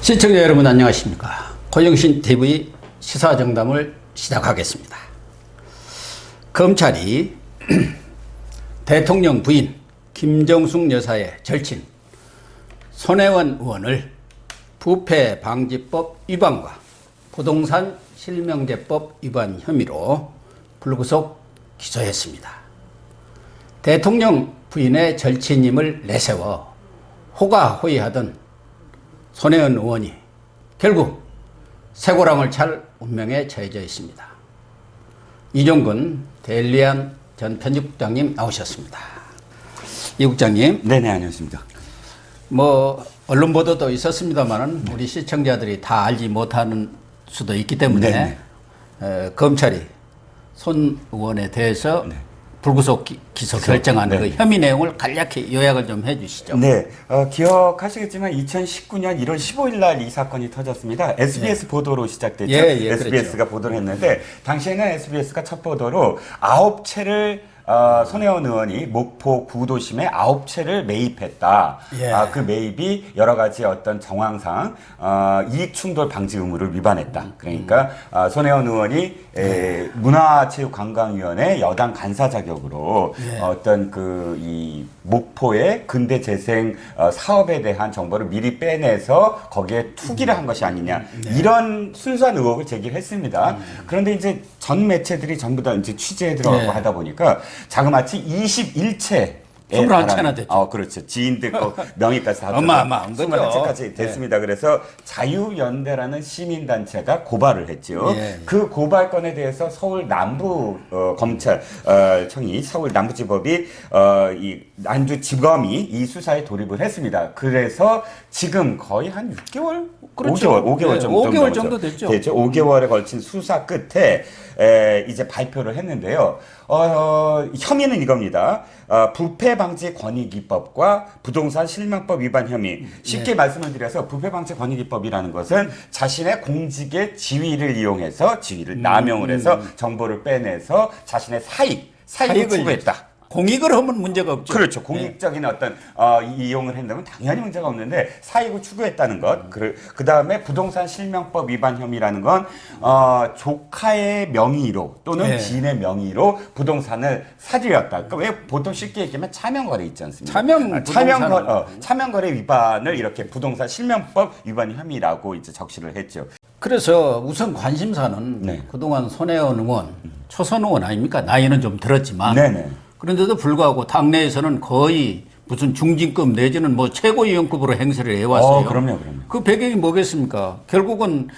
시청자 여러분 안녕하십니까. 고영신 TV 시사정담을 시작하겠습니다. 검찰이 대통령 부인 김정숙 여사의 절친 손혜원 의원을 부패방지법 위반과 부동산 실명제법 위반 혐의로 불구속 기소했습니다. 대통령 부인의 절친임을 내세워 호가호위하던 손혜원 의원이 결국 쇠고랑을 찰 운명에 처해져 있습니다. 이종근 데일리안 전 편집국장님 나오셨습니다. 이 국장님. 네네, 안녕하십니까. 언론 보도도 있었습니다만 우리 시청자들이 다 알지 못하는 수도 있기 때문에 검찰이 손 의원에 대해서 불구속 기소 결정하는 그 혐의 내용을 간략히 요약을 좀 해주시죠. 네, 기억하시겠지만 2019년 1월 15일 날 이 사건이 터졌습니다. SBS 보도로 시작됐죠. SBS가 그렇죠. 보도를 했는데 당시에는 SBS가 첫 보도로 9채를 손혜원 의원이 목포 구도심에 9채를 매입했다. 그 매입이 여러 가지 어떤 정황상 이익 충돌 방지 의무를 위반했다. 그러니까 손혜원 의원이 문화체육관광위원회 여당 간사 자격으로 어떤 이 목포의 근대 재생 사업에 대한 정보를 미리 빼내서 거기에 투기를 한 것이 아니냐, 이런 순수한 의혹을 제기했습니다. 그런데 이제 전 매체들이 전부 다 이제 취재에 들어가고 하다 보니까 자그마치 21채 21채나 됐죠. 그렇죠. 지인들 명의까지 다 어마어마한 거죠. 21채까지 됐습니다. 그래서 자유연대라는 시민단체가 고발을 했죠. 그 고발건에 대해서 서울 남부 검찰청이 서울 남부지법이 이 난주지검이 이 수사에 돌입을 했습니다. 그래서 지금 거의 한 6개월, 그렇죠. 5개월 정도, 5개월 정도 됐죠. 5개월에 걸친 수사 끝에 이제 발표를 했는데요. 혐의는 이겁니다. 부패방지권익위법과 부동산 실명법 위반 혐의. 쉽게 말씀을 드려서 부패방지권익위법이라는 것은 자신의 공직의 지위를 이용해서 지위를 남용을 해서 정보를 빼내서 자신의 사익을 추구했다. 공익을 하면 문제가 없죠. 그렇죠. 공익적인 어떤 이용을 한다면 당연히 문제가 없는데 사익을 추구했다는 것. 그 다음에 부동산 실명법 위반 혐의라는 건 조카의 명의로 또는 지인의 명의로 부동산을 사들였다. 그러니까 왜 보통 쉽게 얘기하면 차명거래 있지 않습니까? 차명거래 위반을 이렇게 부동산 실명법 위반 혐의라고 이제 적시를 했죠. 그래서 우선 관심사는 그동안 손혜원 의원, 초선 의원 아닙니까? 나이는 좀 들었지만. 그런데도 불구하고 당내에서는 거의 무슨 중진급 내지는 최고위원급으로 행세를 해왔어요. 그럼요. 그 배경이 뭐겠습니까? 결국은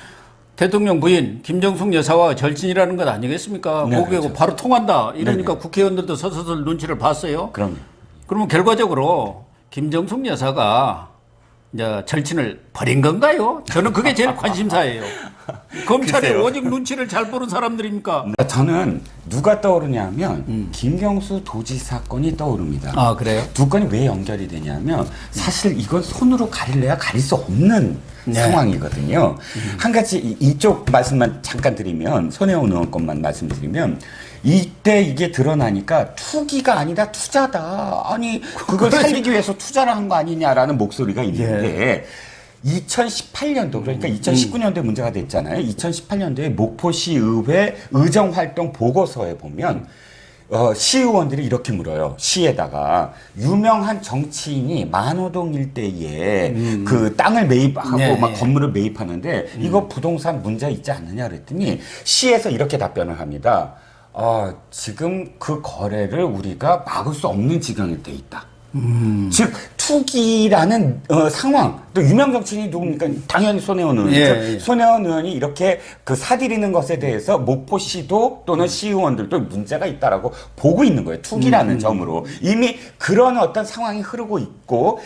대통령 부인 김정숙 여사와 절친이라는 것 아니겠습니까? 거기에 그렇죠. 바로 통한다. 이러니까 국회의원들도 서서들 눈치를 봤어요. 그러면 결과적으로 김정숙 여사가 이제 절친을 버린 건가요? 저는 그게 제일 관심사예요. 검찰이 오직 눈치를 잘 보는 사람들입니까? 저는 누가 떠오르냐면 김경수 도지사 사건이 떠오릅니다. 아, 그래요? 두 건이 왜 연결이 되냐면 사실 이건 손으로 가릴래야 가릴 수 없는 상황이거든요. 한 가지 이쪽 말씀만 잠깐 드리면, 손혜원 의원 것만 말씀드리면, 이때 이게 드러나니까 투기가 아니라 투자다. 아니 그걸 살리기 위해서 투자를 한 거 아니냐라는 목소리가 있는데 2018년도, 그러니까 2019년도에 문제가 됐잖아요. 2018년도에 목포시 의회 의정활동 보고서에 보면 시의원들이 이렇게 물어요. 시에다가 유명한 정치인이 만호동 일대에 그 땅을 매입하고 막 건물을 매입하는데 이거 부동산 문제 있지 않느냐 그랬더니 시에서 이렇게 답변을 합니다. 지금 그 거래를 우리가 막을 수 없는 지경에 돼 있다. 즉 투기라는 상황. 또 유명 정치인이 누굽니까? 당연히 손혜원 의원이죠. 손혜원 의원이 이렇게 그 사들이는 것에 대해서 목포시도 또는 시의원들도 문제가 있다라고 보고 있는 거예요. 투기라는 점으로 이미 그런 어떤 상황이 흐르고 있고,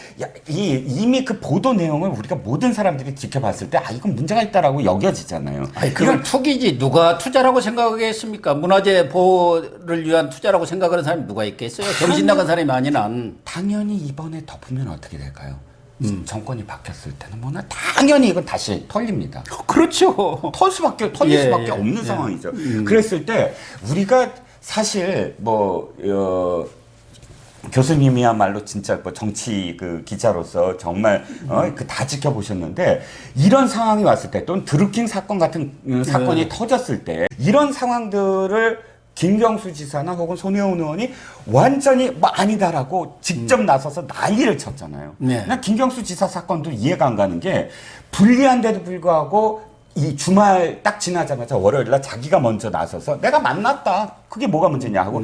이미 그 보도 내용을 우리가 모든 사람들이 지켜봤을 때 이건 문제가 있다라고 여겨지잖아요. 그건 투기지. 누가 투자라고 생각하겠습니까? 문화재 보호를 위한 투자라고 생각하는 사람이 누가 있겠어요? 정신 나간 사람이 아니란. 당연히 이번에 덮으면 어떻게 될까요? 정권이 바뀌었을 때는 당연히 이건 다시 털립니다. 그렇죠. 털릴 수밖에 없는 상황이죠. 그랬을 때 우리가 사실 교수님이야말로 진짜 뭐 정치 그 기자로서 정말 그 다 지켜보셨는데 이런 상황이 왔을 때 또는 드루킹 사건 같은 사건이 터졌을 때 이런 상황들을 김경수 지사나 혹은 손혜원 의원이 완전히 뭐 아니다라고 직접 나서서 난리를 쳤잖아요. 네. 난 김경수 지사 사건도 이해가 안 가는 게 불리한데도 불구하고 이 주말 딱 지나자마자 월요일날 자기가 먼저 나서서 내가 만났다. 그게 뭐가 문제냐 하고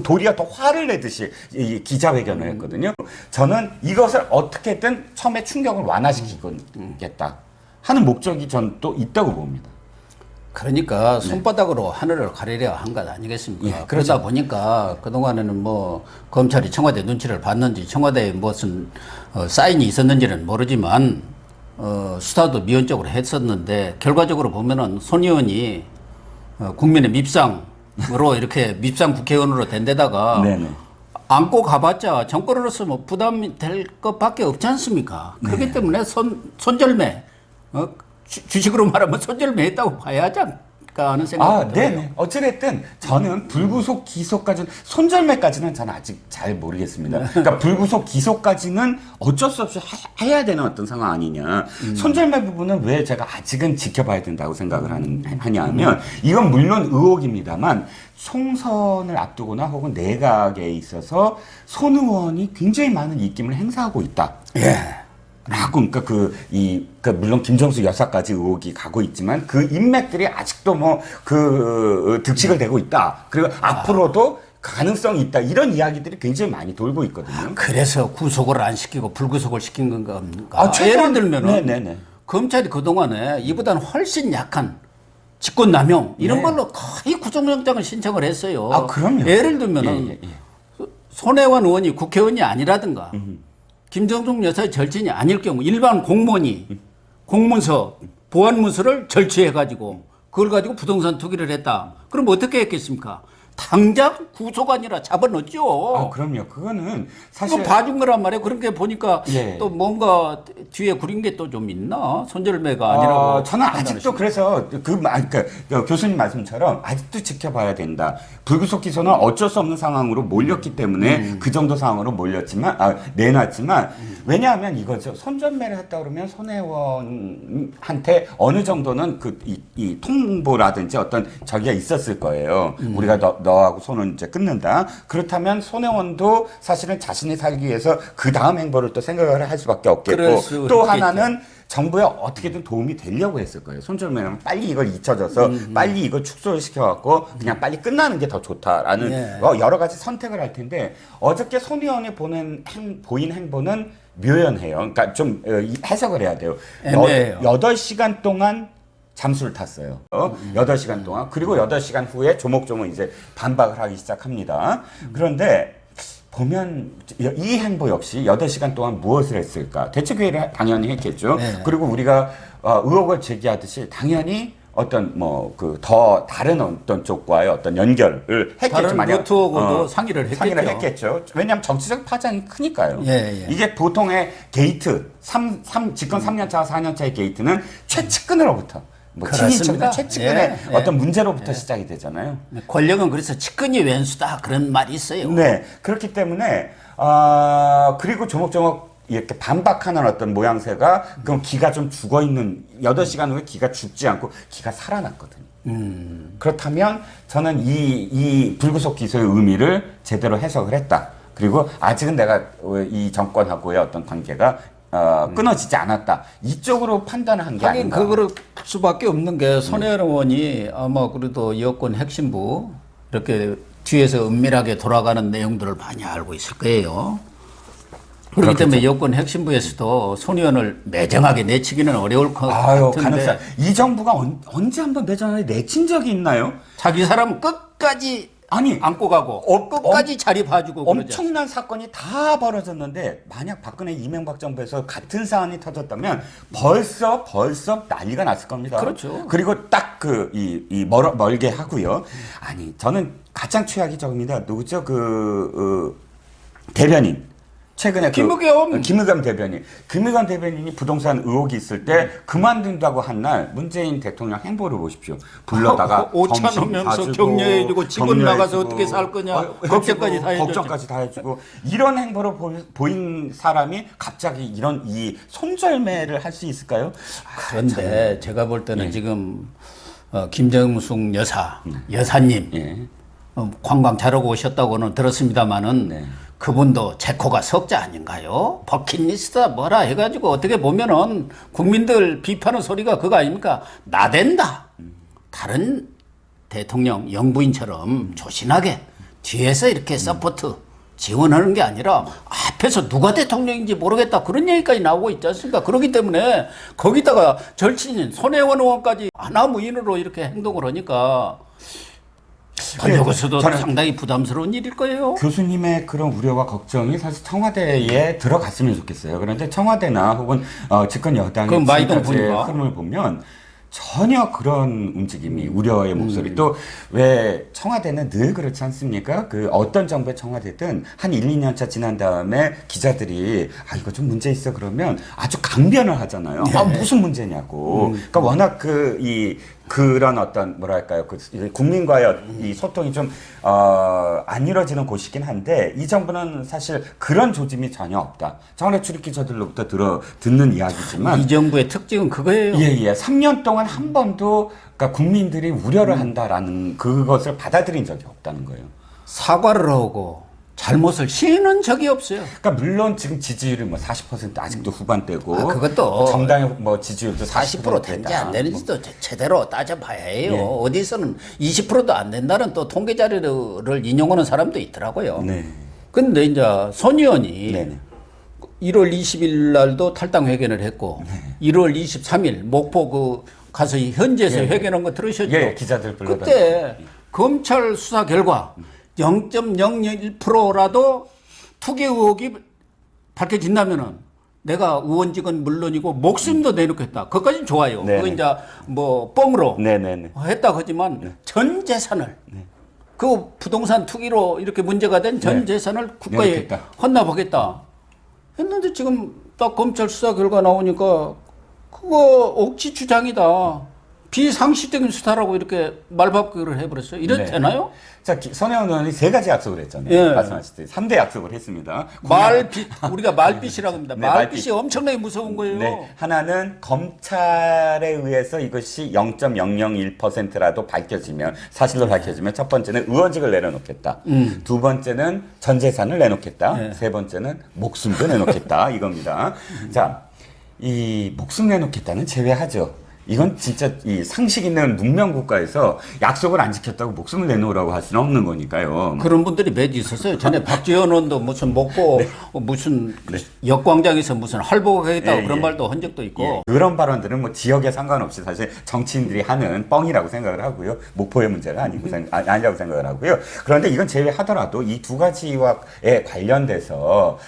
도리어 더 화를 내듯이 이 기자회견을 했거든요. 저는 이것을 어떻게든 처음에 충격을 완화시키겠다 하는 목적이 전 또 있다고 봅니다. 그러니까 손바닥으로 하늘을 가리려 한 것 아니겠습니까? 예, 그러다 그렇죠. 보니까 그동안에는 뭐 검찰이 청와대 눈치를 봤는지 청와대에 무슨 사인이 있었는지는 모르지만 수사도 미온적으로 했었는데 결과적으로 보면은 손 의원이 국민의 밉상으로 이렇게 밉상 국회의원으로 된 데다가 네네. 안고 가봤자 정권으로서 뭐 부담이 될 것밖에 없지 않습니까? 그렇기 때문에 손절매, 주식으로 말하면 손절매 했다고 봐야 하지 않을까 하는 생각이 들어요. 네네. 어찌됐든 저는 불구속 기소까지는 손절매까지는 저는 아직 잘 모르겠습니다. 그러니까 불구속 기소까지는 어쩔 수 없이 해야 되는 어떤 상황 아니냐. 손절매 부분은 왜 제가 아직은 지켜봐야 된다고 생각을 하냐 하면 이건 물론 의혹입니다만 총선을 앞두거나 혹은 내각에 있어서 손 의원이 굉장히 많은 입김을 행사하고 있다. 예. 라고, 그러니까 물론 김정수 여사까지 의혹이 가고 있지만 그 인맥들이 아직도 득식을 대고 있다. 그리고 앞으로도 가능성이 있다. 이런 이야기들이 굉장히 많이 돌고 있거든요. 그래서 구속을 안 시키고 불구속을 시킨 건가? 예를 들면은 네네네. 검찰이 그동안에 이보다는 훨씬 약한 직권남용 이런 걸로 거의 구속영장을 신청을 했어요. 그럼요. 예를 들면은 손혜원 의원이 국회의원이 아니라든가 김정숙 여사의 절친이 아닐 경우 일반 공무원이 공문서, 보안문서를 절취해가지고 그걸 가지고 부동산 투기를 했다. 그럼 어떻게 했겠습니까? 당장 구속 아니라 잡아넣었죠. 그럼요. 그거는 사실 사실 봐준 거란 말이에요. 그렇게 보니까 예. 또 뭔가 뒤에 구린 게 또 좀 있나? 손절매가 아니라고. 저는 아직도 그래서 그러니까 교수님 말씀처럼 아직도 지켜봐야 된다. 불구속 기소는 어쩔 수 없는 상황으로 몰렸기 때문에 그 정도 상황으로 내놨지만 왜냐하면 이거죠. 손절매를 했다 그러면 손혜원한테 어느 정도는 이 통보라든지 어떤 저기가 있었을 거예요. 우리가 너하고 손은 이제 끊는다. 그렇다면 손혜원도 사실은 자신이 살기 위해서 그 다음 행보를 또 생각을 할 수밖에 없겠고 또 하나는 정부에 어떻게든 도움이 되려고 했을 거예요. 손절매는 빨리 이걸 잊혀져서 빨리 이걸 축소를 시켜갖고 그냥 빨리 끝나는 게 더 좋다라는 여러 가지 선택을 할 텐데 어저께 손 의원이 보인 행보는 묘연해요. 그러니까 좀 해석을 해야 돼요. 애매해요. 8시간 동안 잠수를 탔어요. 8시간 동안. 그리고 8시간 후에 조목조목 이제 반박을 하기 시작합니다. 그런데 보면 이 행보 역시 8시간 동안 무엇을 했을까? 대책회의를 당연히 했겠죠. 네. 그리고 우리가 의혹을 제기하듯이 당연히 어떤 더 다른 어떤 쪽과의 어떤 연결을 했겠죠. 다른 네트워크도 상의를 했겠죠. 왜냐하면 정치적 파장이 크니까요. 예. 이게 보통의 게이트, 집권 3년차, 4년차의 게이트는 최측근으로부터 친인척이나 최측근의 어떤 문제로부터 시작이 되잖아요. 권력은 그래서 측근이 왼수다 그런 말이 있어요. 네, 그렇기 때문에 그리고 조목조목 이렇게 반박하는 어떤 모양새가 그럼 기가 좀 죽어 있는 8시간 후에 기가 죽지 않고 기가 살아났거든요. 그렇다면 저는 이 불구속 기소의 의미를 제대로 해석을 했다. 그리고 아직은 내가 이 정권하고의 어떤 관계가 끊어지지 않았다. 이쪽으로 판단을 한 게 아닌가. 그럴 수밖에 없는 게 손혜원 의원이 아마 그래도 여권 핵심부 이렇게 뒤에서 은밀하게 돌아가는 내용들을 많이 알고 있을 거예요. 그렇기 때문에 여권 핵심부에서도 손 의원을 매정하게 내치기는 어려울 것 같은데 이 정부가 언제 한번 매정하게 내친 적이 있나요? 자기 사람 끝까지 안고 가고 끝까지 자리 봐주고 엄청난 사건이 다 벌어졌는데 만약 박근혜 이명박 정부에서 같은 사안이 터졌다면 벌써 난리가 났을 겁니다. 그렇죠. 그리고 딱 멀게 하고요. 저는 가장 최악이 저겁니다. 누구죠? 대변인. 최근에 김의겸 대변인이 부동산 의혹이 있을 때 그만둔다고 한 날 문재인 대통령 행보를 보십시오. 불러다가 오찬하면서 격려해주고 집은 나가서 어떻게 살 거냐 걱정까지 다 해주고 걱정까지 다 해주고 이런 행보를 보인 사람이 갑자기 이런 이 손절매를 할 수 있을까요? 그런데 제가 볼 때는 지금 김정숙 여사님 관광 잘하고 오셨다고는 들었습니다마는 그분도 체코가 석자 아닌가요? 버킷리스트다 뭐라 해가지고 어떻게 보면은 국민들 비판하는 소리가 그거 아닙니까? 나댄다. 다른 대통령 영부인처럼 조신하게 뒤에서 이렇게 서포트 지원하는 게 아니라 앞에서 누가 대통령인지 모르겠다 그런 얘기까지 나오고 있지 않습니까? 그렇기 때문에 거기다가 절친인 손혜원 의원까지 하나무인으로 이렇게 행동을 하니까 여기서도 상당히 부담스러운 일일 거예요. 교수님의 그런 우려와 걱정이 사실 청와대에 들어갔으면 좋겠어요. 그런데 청와대나 혹은 집권 여당의 지금까지의 흐름을 보면 전혀 그런 움직임이 우려의 목소리 또 왜 청와대는 늘 그렇지 않습니까? 그 어떤 정부의 청와대든 한 1, 2년 차 지난 다음에 기자들이 이거 좀 문제 있어 그러면 아주 강변을 하잖아요. 무슨 문제냐고. 그러니까 워낙 그런 어떤 뭐랄까요 국민과의 이 소통이 좀 안 이루어지는 곳이긴 한데 이 정부는 사실 그런 조짐이 전혀 없다. 청와대 출입 기자들로부터 듣는 이야기지만 이 정부의 특징은 그거예요. 3년 동안 한 번도 그러니까 국민들이 우려를 한다라는 그것을 받아들인 적이 없다는 거예요. 사과를 하고 잘못을 시인한 적이 없어요. 그러니까 물론 지금 지지율이 뭐 40% 아직도 후반대고 그것도 정당의 뭐 지지율도 40% 된지 안 되는지도 제대로 따져봐야 해요. 어디서는 20%도 안 된다는 또 통계 자료를 인용하는 사람도 있더라고요. 근데 이제 손 의원이 1월 20일 날도 탈당 회견을 했고 1월 23일 목포 가서 현지에서 회견한 거 들으셨죠? 기자들 불러다. 그때 검찰 수사 결과 0.001%라도 투기 의혹이 밝혀진다면은 내가 의원직은 물론이고 목숨도 내놓겠다. 그것까지는 좋아요. 그거 이제 뭐 뻥으로 했다고 하지만 전 재산을 그 부동산 투기로 이렇게 문제가 된 전 재산을 국가에 내놓겠다. 헌납하겠다 했는데 지금 딱 검찰 수사 결과 나오니까 그거 억지 주장이다. 비상식적인 수사라고 이렇게 말바꾸기를 해버렸어요. 이래도 되나요? 자, 손혜원 의원이 3가지 약속을 했잖아요. 말씀하셨듯이 3대 약속을 했습니다. 우리가 말빛이라고 합니다. 말빛이 엄청나게 무서운 거예요. 하나는 검찰에 의해서 이것이 0.001%라도 밝혀지면 사실로 밝혀지면 첫 번째는 의원직을 내려놓겠다. 두 번째는 전 재산을 내놓겠다. 세 번째는 목숨도 내놓겠다. 이겁니다. 자, 이 목숨 내놓겠다는 제외하죠. 이건 진짜 이 상식 있는 문명 국가에서 약속을 안 지켰다고 목숨을 내놓으라고 할 수는 없는 거니까요. 그런 분들이 몇 있었어요. 전에 박지원 의원도 무슨 먹고 무슨 역광장에서 무슨 할복하겠다고 그런 말도 한 적도 있고. 그런 발언들은 뭐 지역에 상관없이 사실 정치인들이 하는 뻥이라고 생각을 하고요. 목포의 문제가 아니라고 생각을 하고요. 그런데 이건 제외하더라도 이 두 가지와에 관련돼서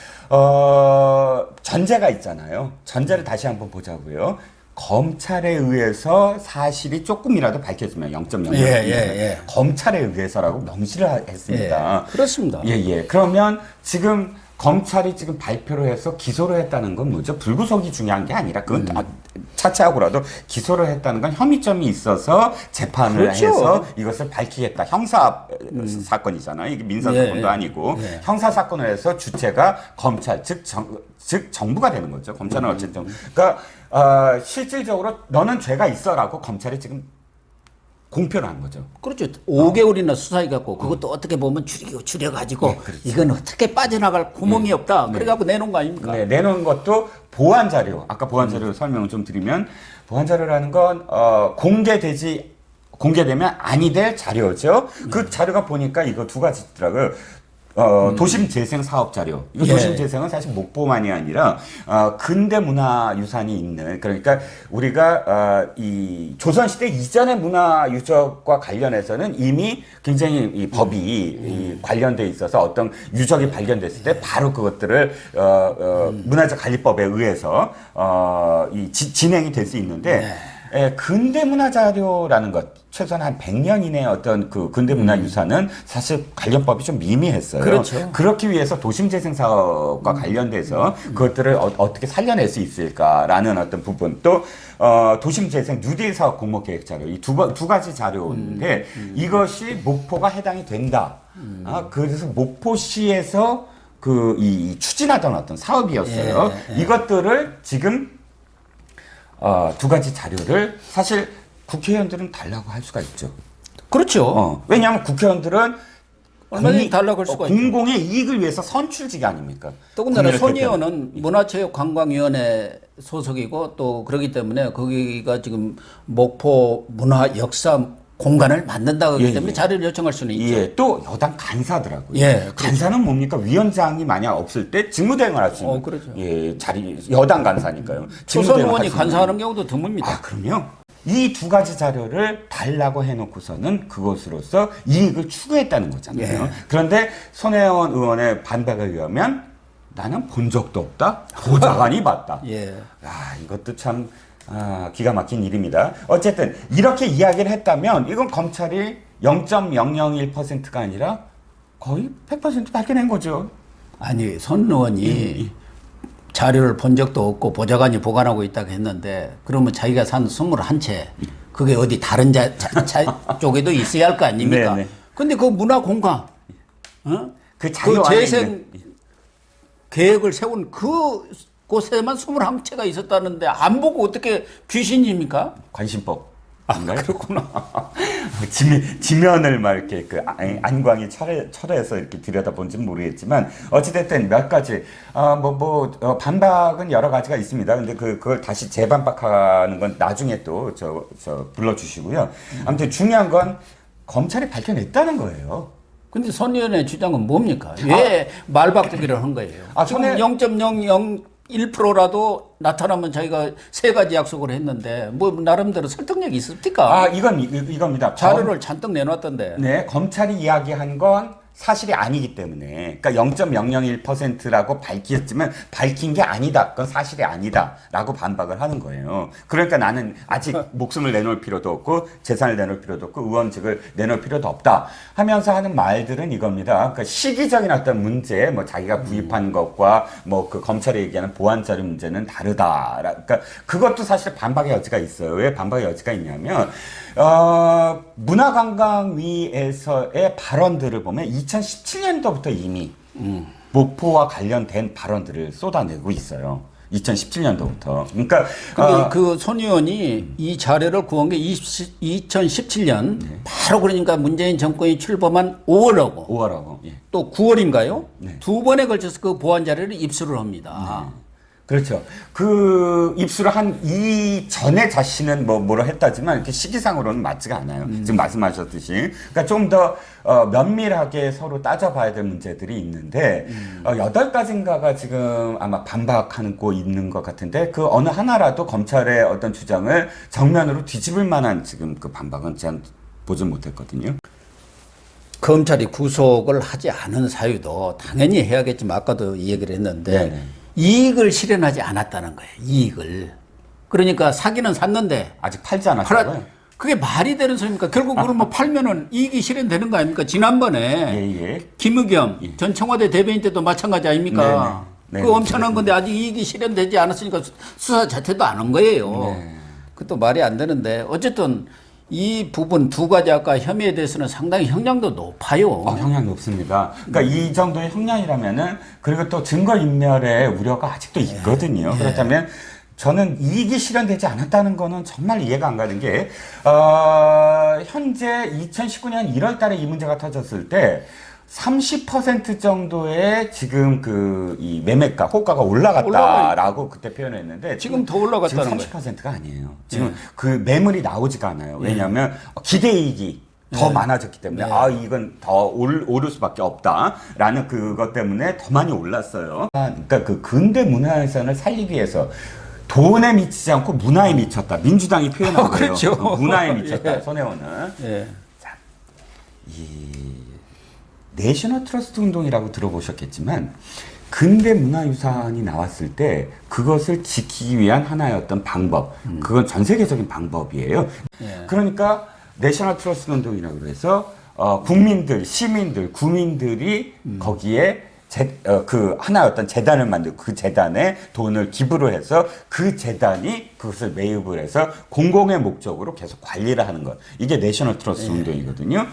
전제가 있잖아요. 전제를 다시 한번 보자고요. 검찰에 의해서 사실이 조금이라도 밝혀지면 0.0 검찰에 의해서라고 명시를 했습니다. 그렇습니다. 그러면 지금 검찰이 지금 발표를 해서 기소를 했다는 건 뭐죠? 불구속이 중요한 게 아니라 그건 차치하고라도 기소를 했다는 건 혐의점이 있어서 재판을 해서 이것을 밝히겠다. 형사 사건이잖아요. 이게 민사 사건도 아니고 형사 사건을 해서 주체가 검찰, 즉 정부가 되는 거죠. 검찰은 어쨌든. 그러니까 실질적으로 너는 죄가 있어라고 검찰이 지금 공표를 한 거죠. 그렇죠. 5개월이나 수사해갖고 그것도 어떻게 보면 줄여가지고 이건 어떻게 빠져나갈 구멍이 없다. 그래갖고 내놓은 거 아닙니까? 내놓은 것도 보완 자료. 아까 보완 자료 설명을 좀 드리면 보완 자료라는 건 공개되면 아니 될 자료죠. 그 자료가 보니까 이거 두 가지 있더라고요. 도심 재생 사업 자료. 이거 도심 재생은 사실 목포만이 아니라 근대 문화 유산이 있는 그러니까 우리가 이 조선 시대 이전의 문화 유적과 관련해서는 이미 굉장히 이 법이 관련돼 있어서 어떤 유적이 발견됐을 때 바로 그것들을 문화재 관리법에 의해서 진행이 될 수 있는데 근대 문화 자료라는 것, 최소한 한 100년 이내의 어떤 그 근대 문화 유산은 사실 관련법이 좀 미미했어요. 그렇죠. 그렇기 위해서 도심재생 사업과 관련돼서 그것들을 어떻게 살려낼 수 있을까라는 어떤 부분, 또 도심재생 뉴딜 사업 공모계획 자료, 이 두 가지 자료인데 이것이 목포가 해당이 된다. 그래서 목포시에서 이 추진하던 어떤 사업이었어요. 이것들을 지금 두 가지 자료를 사실 국회의원들은 달라고 할 수가 있죠. 그렇죠. 왜냐하면 국회의원들은 얼마든지 달라고 할 수가 있죠. 공공의 이익을 위해서 선출직이 아닙니까? 더군다나 손 의원은 문화체육관광위원회 소속이고 또 그러기 때문에 거기가 지금 목포 문화 역사 공간을 만든다고 하기 때문에 자료를 요청할 수는 있죠. 예, 또 여당 간사더라고요. 예, 그렇죠. 간사는 뭡니까? 위원장이 만약 없을 때 직무대행을 할 수 있는. 그렇죠. 예, 여당 간사니까요. 초선 의원이 간사하는 경우도 드뭅니다. 그럼요. 이 두 가지 자료를 달라고 해놓고서는 그것으로서 이익을 추구했다는 거잖아요. 예. 그런데 손혜원 의원의 반박에 의하면 나는 본 적도 없다. 보좌관이 봤다. 예. 이것도 참 기가 막힌 일입니다. 어쨌든 이렇게 이야기를 했다면 이건 검찰이 0.001%가 아니라 거의 100% 밝혀낸 거죠. 아니 손 의원이 자료를 본 적도 없고 보좌관이 보관하고 있다고 했는데 그러면 자기가 산 21채 그게 어디 다른 쪽에도 있어야 할 거 아닙니까? 네네. 근데 그 문화공간 그 자료 그 안에 재생 있는 계획을 세운 그곳에만 21채가 있었다는데 안 보고 어떻게 귀신입니까? 관심법. 그렇구나. 지면을 막 이렇게 안광이 철해서 이렇게 들여다본지는 모르겠지만 어찌됐든 몇 가지 반박은 여러 가지가 있습니다. 근데 그걸 다시 재반박하는 건 나중에 또 불러주시고요. 아무튼 중요한 건 검찰이 밝혀냈다는 거예요. 근데 손 의원의 주장은 뭡니까? 왜 말바꾸기를 한 거예요? 지금 0.001%라도 나타나면 자기가 세 가지 약속을 했는데 뭐 나름대로 설득력이 있습니까? 이겁니다. 자료를 잔뜩 내놨던데. 네, 검찰이 이야기한 건 사실이 아니기 때문에, 그러니까 0.001%라고 밝혔지만 밝힌 게 아니다. 그건 사실이 아니다라고 반박을 하는 거예요. 그러니까 나는 아직 목숨을 내놓을 필요도 없고 재산을 내놓을 필요도 없고 의원직을 내놓을 필요도 없다 하면서 하는 말들은 이겁니다. 그러니까 시기적인 어떤 문제, 뭐 자기가 구입한 것과 뭐 그 검찰이 얘기하는 보안 자료 문제는 다르다. 그러니까 그것도 사실 반박의 여지가 있어요. 왜 반박의 여지가 있냐면 문화관광위에서의 발언들을 보면 2017년도부터 이미 목포와 관련된 발언들을 쏟아내고 있어요. 2017년도부터. 그러니까 근데 그 손 의원이 이 자료를 구한 게 2017년 바로 그러니까 문재인 정권이 출범한 5월하고 예. 또 9월인가요? 네. 두 번에 걸쳐서 그 보안 자료를 입수를 합니다. 그렇죠. 그 입수를 한 이전에 자신은 뭐라 했다지만 이렇게 시기상으로는 맞지가 않아요. 지금 말씀하셨듯이. 그러니까 좀 더 면밀하게 서로 따져봐야 될 문제들이 있는데 8가지인가가 지금 아마 반박하고 있는 것 같은데 그 어느 하나라도 검찰의 어떤 주장을 정면으로 뒤집을 만한 지금 그 반박은 제가 보지 못했거든요. 검찰이 구속을 하지 않은 사유도 당연히 해야겠지만 아까도 이 얘기를 했는데 네네. 이익을 실현하지 않았다는 거예요. 이익을. 그러니까 사기는 샀는데 아직 팔지 않았다고요? 그게 말이 되는 소리입니까? 결국 그걸 뭐 팔면은 이익이 실현되는 거 아닙니까? 지난번에 김의겸 전 청와대 대변인 때도 마찬가지 아닙니까? 네네. 그 엄청난 건데 아직 이익이 실현되지 않았으니까 수사 자체도 안 한 거예요. 그것도 말이 안 되는데 어쨌든 이 부분 두 가지 아까 혐의에 대해서는 상당히 형량도 높아요. 형량이 높습니다. 그러니까 이 정도의 형량이라면은 그리고 또 증거인멸의 우려가 아직도 있거든요. 그렇다면 저는 이익이 실현되지 않았다는 거는 정말 이해가 안 가는 게 현재 2019년 1월 달에 이 문제가 터졌을 때 30% 정도의 지금 이 매매가, 호가가 올라갔다라고 그때 표현했는데 지금 더 올라갔다는 거예요. 지금 30%가 아니에요. 지금 그 매물이 나오지가 않아요. 왜냐하면 기대이익이 더 많아졌기 때문에 이건 더 오를 수밖에 없다라는 그것 때문에 더 많이 올랐어요. 그러니까 그 근대 문화유산을 살리기 위해서 돈에 미치지 않고 문화에 미쳤다. 민주당이 표현한 거예요. 그렇죠. 문화에 미쳤다. 손혜원은. 자, 이 내셔널 트러스트 운동이라고 들어보셨겠지만 근대 문화유산이 나왔을 때 그것을 지키기 위한 하나의 어떤 방법, 그건 전 세계적인 방법이에요. 예. 그러니까 내셔널 트러스트 운동이라고 해서 국민들, 시민들, 구민들이 거기에 그 하나의 어떤 재단을 만들고 그 재단에 돈을 기부를 해서 그 재단이 그것을 매입을 해서 공공의 목적으로 계속 관리를 하는 것. 이게 내셔널 트러스트 운동이거든요.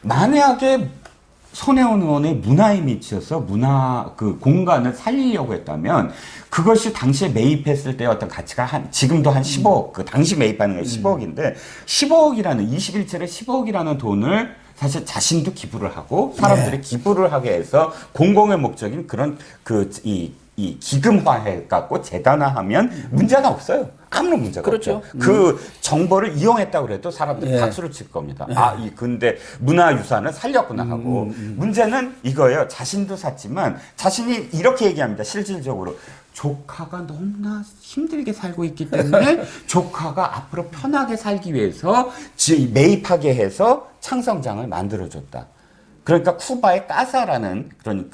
만약에 손혜원 의원의 문화에 미쳐서 문화 그 공간을 살리려고 했다면 그것이 당시에 매입했을 때 어떤 가치가 지금도 한 15억, 그 당시 매입하는 게 15억인데 15억이라는 21세기에 15억이라는 돈을 사실 자신도 기부를 하고 사람들이 기부를 하게 해서 공공의 목적인 그런 이 기금화해 갖고 재단화하면 문제가 없어요. 아무런 문제가 그렇죠. 없죠. 그 정보를 이용했다고 그래도 사람들이 박수를 칠 겁니다. 이 근데 문화유산을 살렸구나 하고 문제는 이거예요. 자신도 샀지만 자신이 이렇게 얘기합니다. 실질적으로 조카가 너무나 힘들게 살고 있기 때문에 조카가 앞으로 편하게 살기 위해서 매입하게 해서 창성장을 만들어줬다. 그러니까 쿠바의 까사라는 그런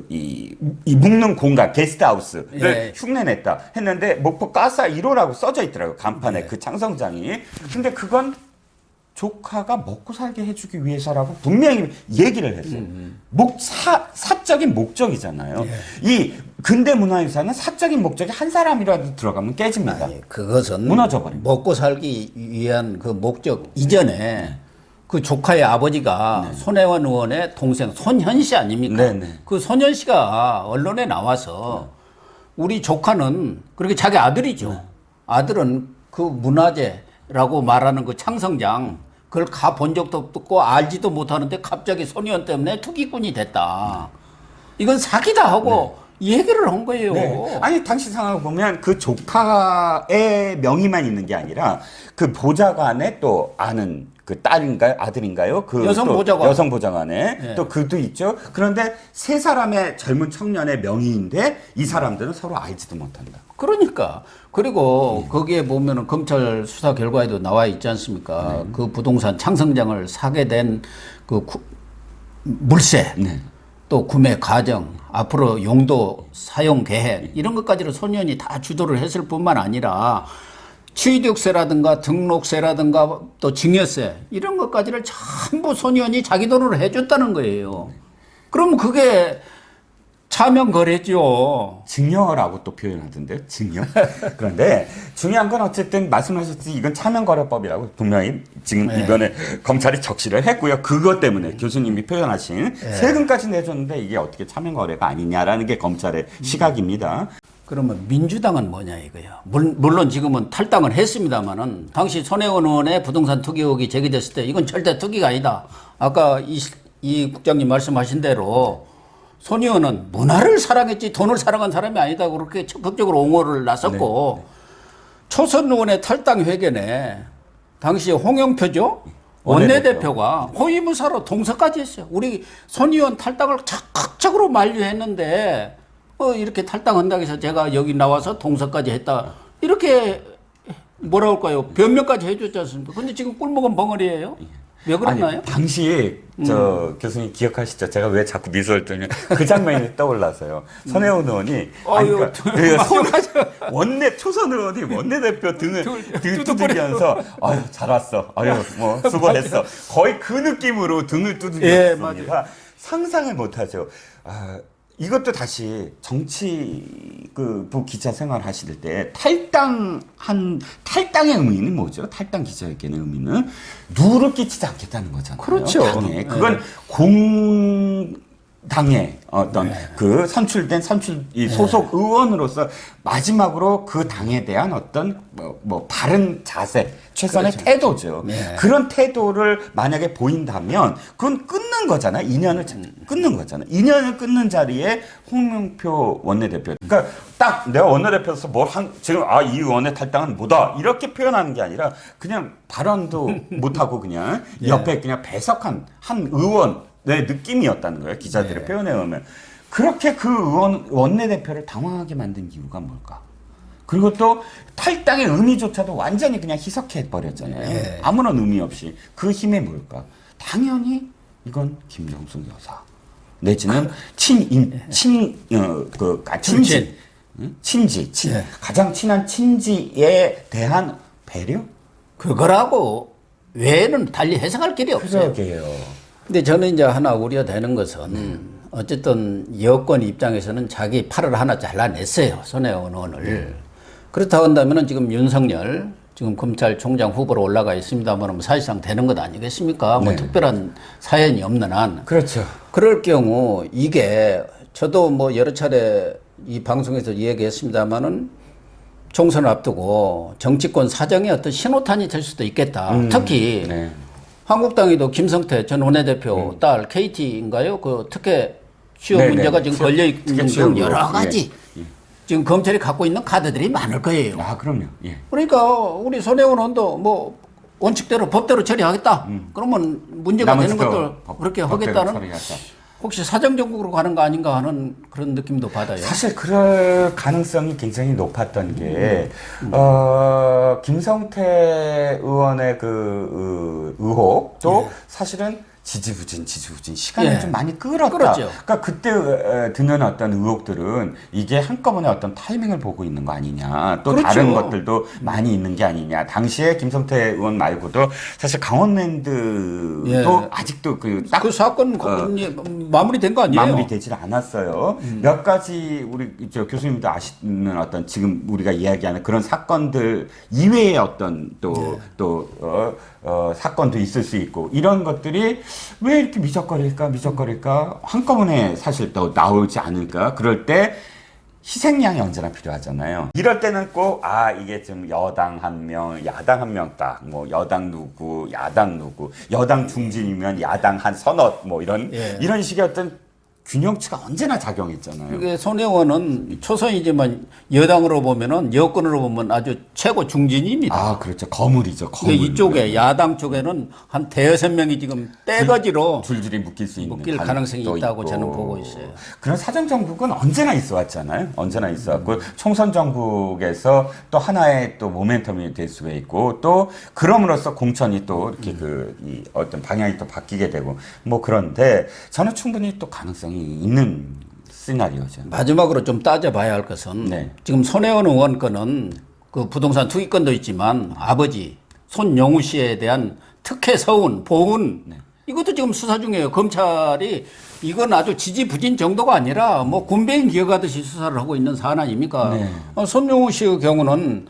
이 묵는 공간, 게스트하우스를 흉내냈다 했는데, 목포 가사 1호라고 써져 있더라고요. 간판에 그 창성장이. 근데 그건 조카가 먹고 살게 해주기 위해서라고 분명히 얘기를 했어요. 사적인 목적이잖아요. 이 근대 문화유산은 사적인 목적이 한 사람이라도 들어가면 깨집니다. 아니, 그것은 무너져버립니다. 먹고 살기 위한 그 목적 이전에 그 조카의 아버지가 손혜원 의원의 동생 손현 씨 아닙니까? 그 손현 씨가 언론에 나와서 우리 조카는 그렇게 자기 아들이죠. 아들은 그 문화재라고 말하는 그 창성장 그걸 가본 적도 없고 알지도 못하는데 갑자기 손혜원 때문에 투기꾼이 됐다. 이건 사기다 하고 얘기를 한 거예요. 아니 당시 상황을 보면 그 조카의 명의만 있는 게 아니라 그 보좌관에 또 아는 그 딸인가요? 아들인가요? 그 여성 보좌관. 여성 보좌관에 또 그도 있죠. 그런데 세 사람의 젊은 청년의 명의인데 이 사람들은 서로 알지도 못한다. 그러니까. 그리고 거기에 보면은 검찰 수사 결과에도 나와 있지 않습니까? 그 부동산 창성장을 사게 된 그 물세, 또 구매 과정, 앞으로 용도 사용 계획 이런 것까지를 소년이 다 주도를 했을 뿐만 아니라 취득세라든가 등록세라든가 또 증여세 이런 것까지를 전부 소년이 자기 돈으로 해줬다는 거예요. 그럼 그게 차명 거래죠. 증여라고 또 표현하던데요. 증여. 그런데 중요한 건 어쨌든 말씀하셨듯이 이건 차명거래법이라고 분명히 지금 이번에 검찰이 적시를 했고요. 그것 때문에 교수님이 표현하신 세금까지 내줬는데 이게 어떻게 차명거래가 아니냐라는 게 검찰의 시각입니다. 그러면 민주당은 뭐냐 이거예요. 물론 지금은 탈당을 했습니다만은 당시 손혜원 의원의 부동산 투기 의혹이 제기됐을 때 이건 절대 투기가 아니다. 아까 이 국장님 말씀하신 대로 손 의원은 문화를 사랑했지 돈을 사랑한 사람이 아니다. 그렇게 적극적으로 옹호를 나섰고 초선 의원의 탈당 회견에 당시 홍영표죠. 원내대표가 호위무사로 동서까지 했어요. 우리 손 의원 탈당을 적극적으로 만류했는데 이렇게 탈당한다고 해서 제가 여기 나와서 동서까지 했다. 이렇게 뭐라 할까요? 변명까지 해줬지 않습니까? 근데 지금 꿀먹은 벙어리예요. 왜 그러나요? 아니, 당시에 교수님 기억하시죠? 제가 왜 자꾸 미소를 뜨냐 그 장면이 떠올라서요. 손혜원 의원이 초선 의원이 원내대표 등을 두들기면서 아유 잘 왔어. 아유 뭐 수고했어. 거의 그 느낌으로 등을 두들겼습니다. 상상을 못하죠. 이것도 다시 정치부 기자 생활 하실 때 탈당의 의미는 뭐죠? 탈당 기자회견의 의미는 누를 끼치지 않겠다는 거잖아요. 그렇죠. 당에. 그건 공당의 어떤 그 소속 의원으로서 마지막으로 그 당에 대한 어떤 바른 자세, 최선의 태도죠. 그런 태도를 만약에 보인다면 그건 끊는 거잖아. 인연을 끊는 거잖아. 인연을 끊는 자리에 홍명표 원내대표. 그러니까 딱 내가 원내대표로서 지금 이 의원의 탈당은 뭐다 이렇게 표현하는 게 아니라 그냥 발언도 못하고 그냥 옆에 그냥 배석한 한 의원의 느낌이었다는 거예요. 기자들의 표현에 의하면. 그렇게 그 원내대표를 당황하게 만든 이유가 뭘까? 그리고 또 탈당의 의미조차도 완전히 그냥 희석해버렸잖아요. 아무런 의미 없이. 그 힘이 뭘까? 당연히 이건 김정숙 여사. 내지는 친지, 예. 가장 친한 친지에 대한 배려? 그거라고 외에는 달리 해석할 길이 없어요. 그러게요. 근데 저는 이제 하나 우려되는 것은 어쨌든 여권 입장에서는 자기 팔을 하나 잘라냈어요. 손혜원 의원을. 그렇다고 한다면 지금 윤석열 지금 검찰총장 후보로 올라가 있습니다만 뭐 사실상 되는 것 아니겠습니까? 뭐 네. 특별한 사연이 없는 한. 그렇죠. 그럴 경우 이게 저도 뭐 여러 차례 이 방송에서 얘기했습니다마는 총선을 앞두고 정치권 사정에 어떤 신호탄이 될 수도 있겠다. 특히 네. 한국당에도 김성태 전 원내대표 딸 KT인가요? 그 특혜 취업 네네. 문제가 지금 걸려 있는 특혜 취업 등 여러 의혹. 가지 지금 검찰이 갖고 있는 카드들이 많을 거예요. 아, 그럼요. 예. 그러니까 우리 손혜원 의원도 뭐 원칙대로 법대로 처리하겠다. 그러면 문제가 되는 것들 그렇게 하겠다는 혹시 사정정국으로 가는 거 아닌가 하는 그런 느낌도 받아요. 사실 그럴 가능성이 굉장히 높았던 게 김성태 의원의 그 의혹도 사실은 지지부진 시간을 예. 좀 많이 끌었다. 끌었죠. 그러니까 그때 드는 어떤 의혹들은 이게 한꺼번에 어떤 타이밍을 보고 있는 거 아니냐. 또 그렇죠. 다른 것들도 많이 있는 게 아니냐. 당시에 김성태 의원 말고도 사실 강원랜드도 예. 아직도 그 사건 마무리된 거 아니에요? 마무리되질 않았어요. 몇 가지 우리 저 교수님도 아시는 어떤 지금 우리가 이야기하는 그런 사건들 이외의 어떤 또 사건도 있을 수 있고 이런 것들이 왜 이렇게 미적거릴까 한꺼번에 사실 또 나오지 않을까. 그럴 때 희생양이 언제나 필요하잖아요. 이럴 때는 꼭 이게 좀 여당 한 명, 야당 한 명 딱 뭐 여당 누구, 야당 누구, 여당 중진이면 야당 한 서너 뭐 이런 식의 어떤 균형치가 언제나 작용했잖아요. 이게 손혜원은 초선이지만 여당으로 보면은 여권으로 보면 아주 최고 중진입니다. 아, 그렇죠. 거물이죠. 거물. 이쪽에 야당 쪽에는 한 대여섯 명이 지금 떼거지로 줄줄이 묶일 수 있는 묶일 가능성이 있다고 저는 보고 있어요. 그런 사정 정국은 언제나 있어 왔잖아요. 언제나 있어 왔고 총선 정국에서 또 하나의 또 모멘텀이 될 수가 있고 또 그럼으로써 공천이 또 이렇게 이 어떤 방향이 또 바뀌게 되고 뭐 그런데 저는 충분히 또 가능성이 있는 시나리오죠. 마지막으로 좀 따져봐야 할 것은 지금 손혜원 의원 건은 그 부동산 투기건도 있지만 아버지 손영우 씨에 대한 특혜 서운, 보훈 이것도 지금 수사 중이에요. 검찰이 이건 아주 지지부진 정도가 아니라 뭐 군배인 기어가듯이 수사를 하고 있는 사안 아닙니까? 손영우 씨의 경우는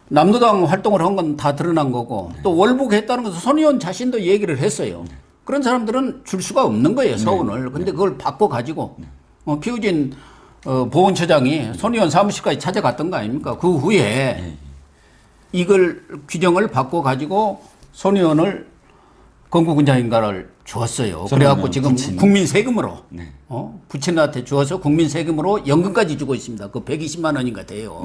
남노당 활동을 한 건 다 드러난 거고 또 월북했다는 것은 손 의원 자신도 얘기를 했어요. 그런 사람들은 줄 수가 없는 거예요, 서운을. 근데 그걸 바꿔가지고, 피우진 보훈처장이 손 의원 사무실까지 찾아갔던 거 아닙니까? 그 후에 이걸 규정을 바꿔가지고 손 의원을 건국군자인가를 주었어요. 그래갖고 지금 부친. 국민 세금으로, 부친한테 주어서 국민 세금으로 연금까지 주고 있습니다. 그 120만 원인가 돼요.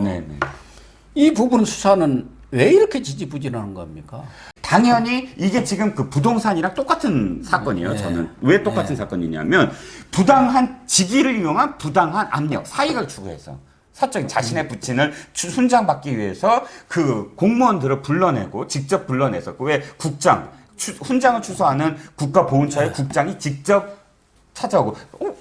이 부분 수사는 왜 이렇게 지지부진하는 겁니까? 당연히 이게 지금 그 부동산이랑 똑같은 사건이에요. 저는 왜 똑같은 사건이냐면 부당한 직위를 이용한 부당한 압력, 사익을 추구해서 사적 자신의 부친을 훈장받기 위해서 그 공무원들을 불러내고 직접 불러내서 그 왜 국장 훈장을 추수하는 국가보훈처의 국장이 직접 찾아오고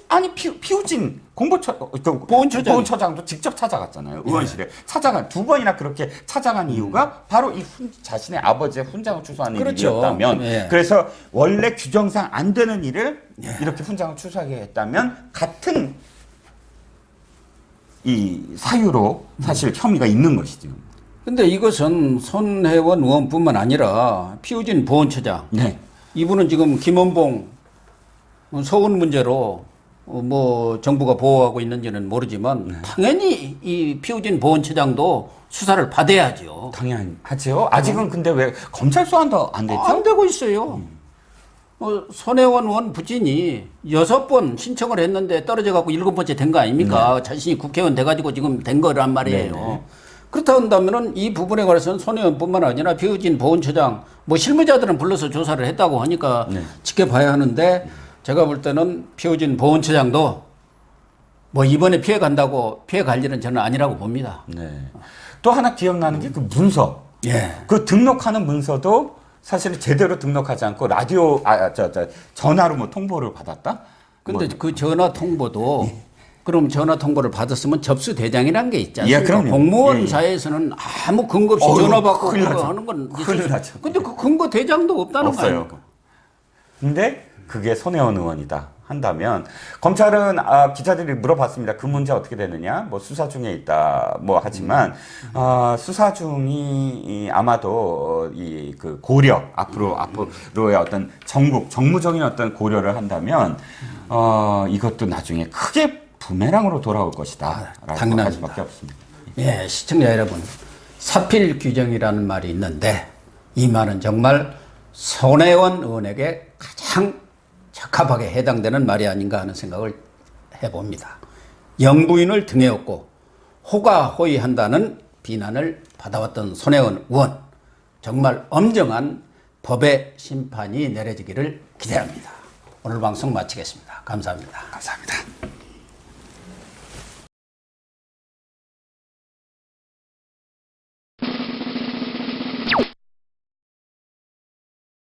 아니 피우진 보훈처장도 직접 찾아갔잖아요. 의원실에 찾아간 2번이나 그렇게 찾아간 이유가 바로 이 자신의 아버지의 훈장을 추수하는 일이었다면 그래서 원래 규정상 안 되는 일을 이렇게 훈장을 추수하게 했다면 같은 이 사유로 사실 혐의가 있는 것이죠. 근데 이것은 손혜원 의원뿐만 아니라 피우진 보훈처장 이분은 지금 김원봉 서운 문제로 뭐 정부가 보호하고 있는지는 모르지만 당연히 이 피우진 보훈처장도 수사를 받아야죠. 당연하죠. 아직은 근데 왜 검찰 수사도 안 됐죠? 안 되고 있어요. 손혜원 의원 부친이 6번 신청을 했는데 떨어져 갖고 7번째 된 거 아닙니까? 자신이 국회의원 돼가지고 지금 된 거란 말이에요. 그렇다 한다면은 이 부분에 관해서는 손혜원뿐만 아니라 피우진 보훈처장 뭐 실무자들은 불러서 조사를 했다고 하니까 지켜봐야 하는데. 제가 볼 때는 피우진 보훈처장도 뭐 이번에 피해 간다고 피해 갈 일은 저는 아니라고 봅니다. 또 하나 기억나는 게 그 문서. 그 등록하는 문서도 사실은 제대로 등록하지 않고 라디오 전화로 뭐 통보를 받았다. 근데 그 전화 통보도 그럼 전화 통보를 받았으면 접수 대장이라는 게 있지 않습니까? 예, 그럼요. 공무원 예. 사회에서는 아무 근거 없이 어휴, 전화 받고 큰일 그거 나죠. 하는 건 큰일 나죠. 근데 그 근거 대장도 없다는 거 없어요. 아닙니까? 근데 그게 손혜원 의원이다 한다면 검찰은 기자들이 물어봤습니다. 그 문제 어떻게 되느냐? 뭐 수사 중에 있다. 뭐 하지만 수사 중이 아마도 이 그 고려 앞으로의 어떤 정무적인 어떤 고려를 한다면 이것도 나중에 크게 부메랑으로 돌아올 것이다. 라고 할 당연합니다. 수밖에 없습니다. 예, 시청자 여러분, 사필 규정이라는 말이 있는데 이 말은 정말 손혜원 의원에게 가장 적합하게 해당되는 말이 아닌가 하는 생각을 해봅니다. 영부인을 등에 업고 호가호위한다는 비난을 받아왔던 손혜원 의원, 정말 엄정한 법의 심판이 내려지기를 기대합니다. 오늘 방송 마치겠습니다. 감사합니다. 감사합니다.